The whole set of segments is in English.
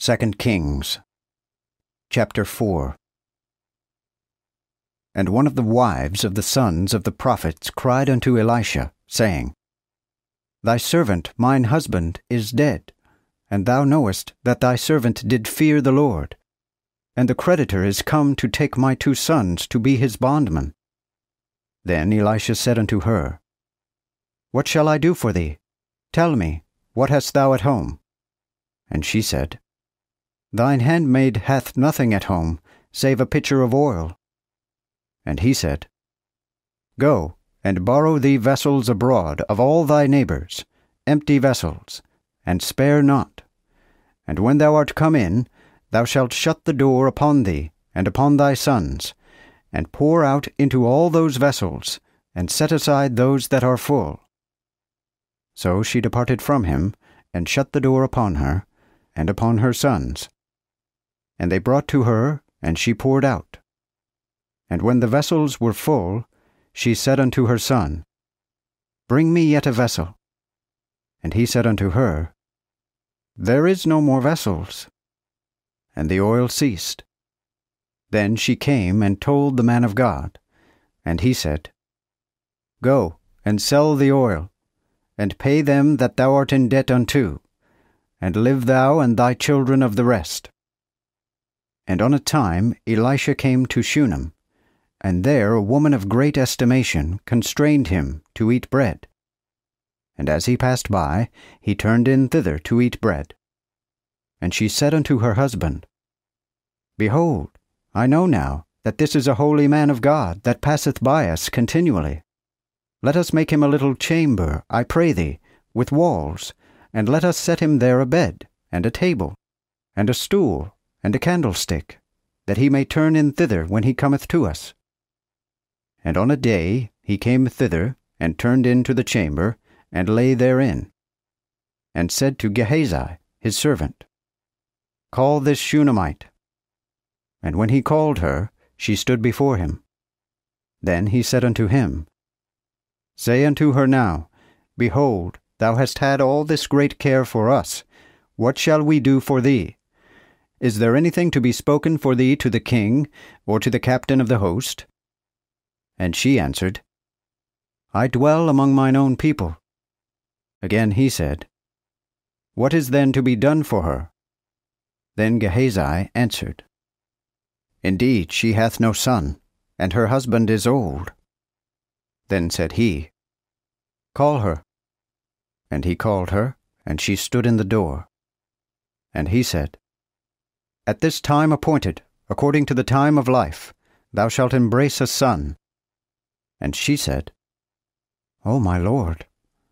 2 Kings, chapter 4. And one of the wives of the sons of the prophets cried unto Elisha, saying, Thy servant mine husband is dead, and thou knowest that thy servant did fear the Lord, and the creditor is come to take my 2 sons to be his bondmen. Then Elisha said unto her, What shall I do for thee? Tell me, what hast thou at home? And she said, Thine handmaid hath nothing at home, save a pitcher of oil. And he said, Go, and borrow thee vessels abroad of all thy neighbors, empty vessels, and spare not. And when thou art come in, thou shalt shut the door upon thee, and upon thy sons, and pour out into all those vessels, and set aside those that are full. So she departed from him, and shut the door upon her, and upon her sons. And they brought to her, and she poured out. And when the vessels were full, she said unto her son, Bring me yet a vessel. And he said unto her, There is no more vessels. And the oil ceased. Then she came and told the man of God, and he said, Go, and sell the oil, and pay them that thou art in debt unto, and live thou and thy children of the rest. And on a time Elisha came to Shunem, and there a woman of great estimation constrained him to eat bread. And as he passed by, he turned in thither to eat bread. And she said unto her husband, Behold, I know now that this is a holy man of God that passeth by us continually. Let us make him a little chamber, I pray thee, with walls, and let us set him there a bed, and a table, and a stool, and a candlestick, that he may turn in thither when he cometh to us. And on a day he came thither, and turned into the chamber, and lay therein, and said to Gehazi his servant, Call this Shunammite. And when he called her, she stood before him. Then he said unto him, Say unto her now, Behold, thou hast had all this great care for us. What shall we do for thee? Is there anything to be spoken for thee to the king, or to the captain of the host? And she answered, I dwell among mine own people. Again he said, What is then to be done for her? Then Gehazi answered, Indeed, she hath no son, and her husband is old. Then said he, Call her. And he called her, and she stood in the door. And he said, At this time appointed, according to the time of life, thou shalt embrace a son. And she said, O my lord,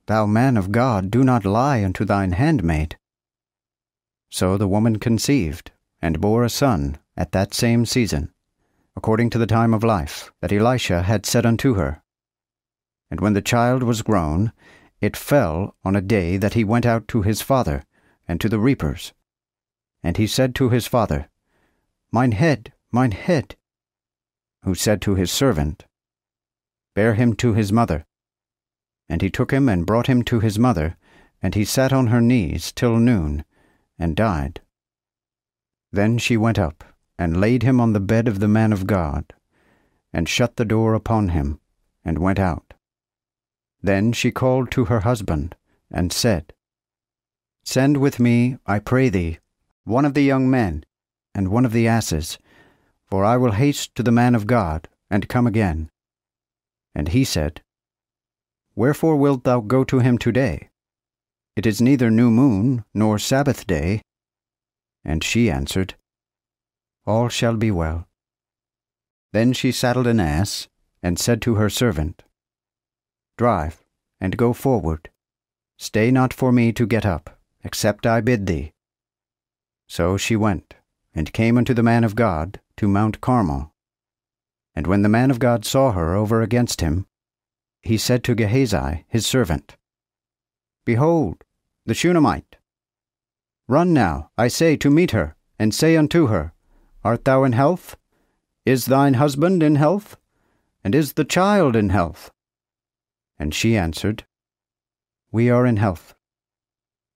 thou man of God, do not lie unto thine handmaid. So the woman conceived, and bore a son at that same season, according to the time of life that Elisha had said unto her. And when the child was grown, it fell on a day that he went out to his father, and to the reapers. And he said to his father, Mine head, mine head. Who said to his servant, Bear him to his mother. And he took him and brought him to his mother, and he sat on her knees till noon, and died. Then she went up, and laid him on the bed of the man of God, and shut the door upon him, and went out. Then she called to her husband, and said, Send with me, I pray thee, one of the young men, and one of the asses, for I will haste to the man of God, and come again. And he said, Wherefore wilt thou go to him today? It is neither new moon, nor Sabbath day. And she answered, All shall be well. Then she saddled an ass, and said to her servant, Drive, and go forward. Stay not for me to get up, except I bid thee. So she went, and came unto the man of God to Mount Carmel. And when the man of God saw her over against him, he said to Gehazi his servant, Behold, the Shunammite. Run now, I say, to meet her, and say unto her, Art thou in health? Is thine husband in health? And is the child in health? And she answered, We are in health.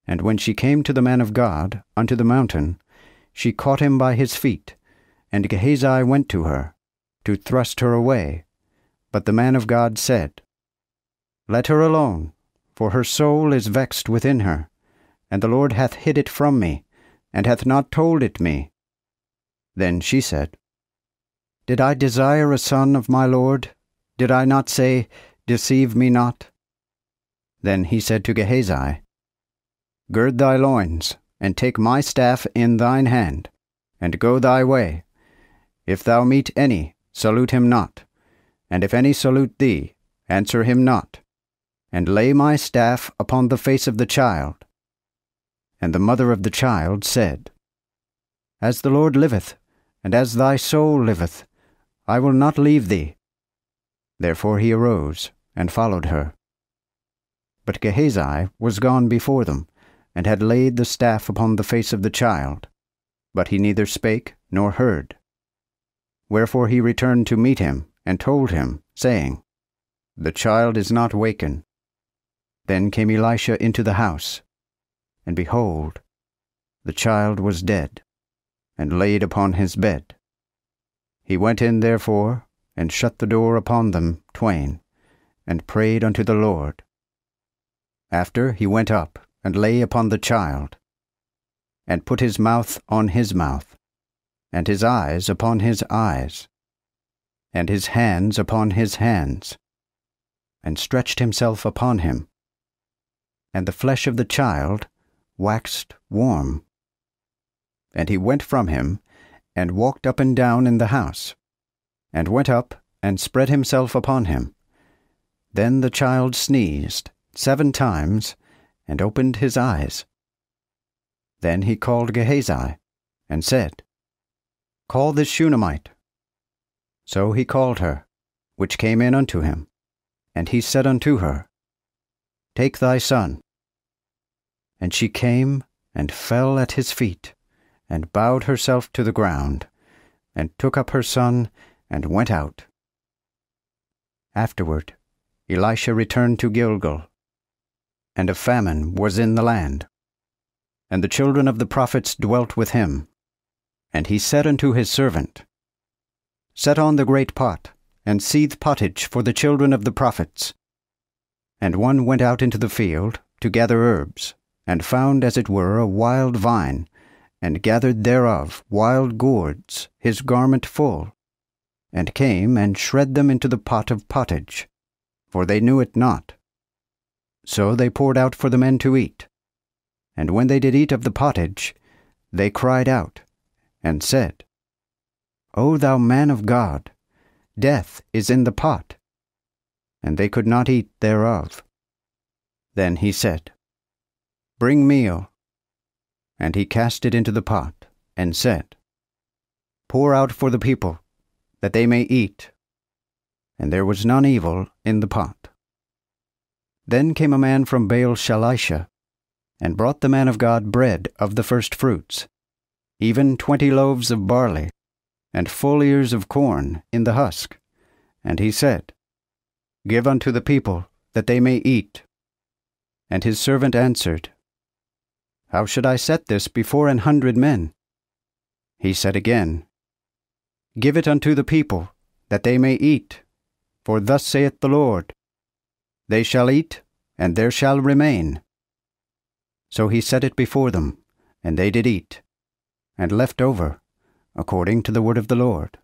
And when she came to the man of God unto the mountain, she caught him by his feet, and Gehazi went to her, to thrust her away. But the man of God said, Let her alone, for her soul is vexed within her, and the Lord hath hid it from me, and hath not told it me. Then she said, Did I desire a son of my Lord? Did I not say, Deceive me not? Then he said to Gehazi, Gird thy loins, and take my staff in thine hand, and go thy way. If thou meet any, salute him not, and if any salute thee, answer him not, and lay my staff upon the face of the child. And the mother of the child said, As the Lord liveth, and as thy soul liveth, I will not leave thee. Therefore he arose, and followed her. But Gehazi was gone before them, and had laid the staff upon the face of the child, but he neither spake nor heard. Wherefore he returned to meet him, and told him, saying, The child is not waken. Then came Elisha into the house, and behold, the child was dead, and laid upon his bed. He went in therefore, and shut the door upon them twain, and prayed unto the Lord. After he went up, and lay upon the child, and put his mouth on his mouth, and his eyes upon his eyes, and his hands upon his hands, and stretched himself upon him. And the flesh of the child waxed warm. And he went from him, and walked up and down in the house, and went up, and spread himself upon him. Then the child sneezed 7 times, and opened his eyes. Then he called Gehazi, and said, Call this Shunammite. So he called her, which came in unto him. And he said unto her, Take thy son. And she came, and fell at his feet, and bowed herself to the ground, and took up her son, and went out. Afterward Elisha returned to Gilgal, and a famine was in the land. And the children of the prophets dwelt with him. And he said unto his servant, Set on the great pot, and seethe pottage for the children of the prophets. And one went out into the field to gather herbs, and found as it were a wild vine, and gathered thereof wild gourds, his garment full, and came and shred them into the pot of pottage, for they knew it not. So they poured out for the men to eat. And when they did eat of the pottage, they cried out, and said, O thou man of God, death is in the pot. And they could not eat thereof. Then he said, Bring meal. And he cast it into the pot, and said, Pour out for the people, that they may eat. And there was none evil in the pot. Then came a man from Baal-Shalisha, and brought the man of God bread of the firstfruits, even 20 loaves of barley, and full ears of corn in the husk. And he said, Give unto the people, that they may eat. And his servant answered, How should I set this before 100 men? He said again, Give it unto the people, that they may eat. For thus saith the Lord, They shall eat, and there shall remain. So he set it before them, and they did eat, and left over, according to the word of the Lord.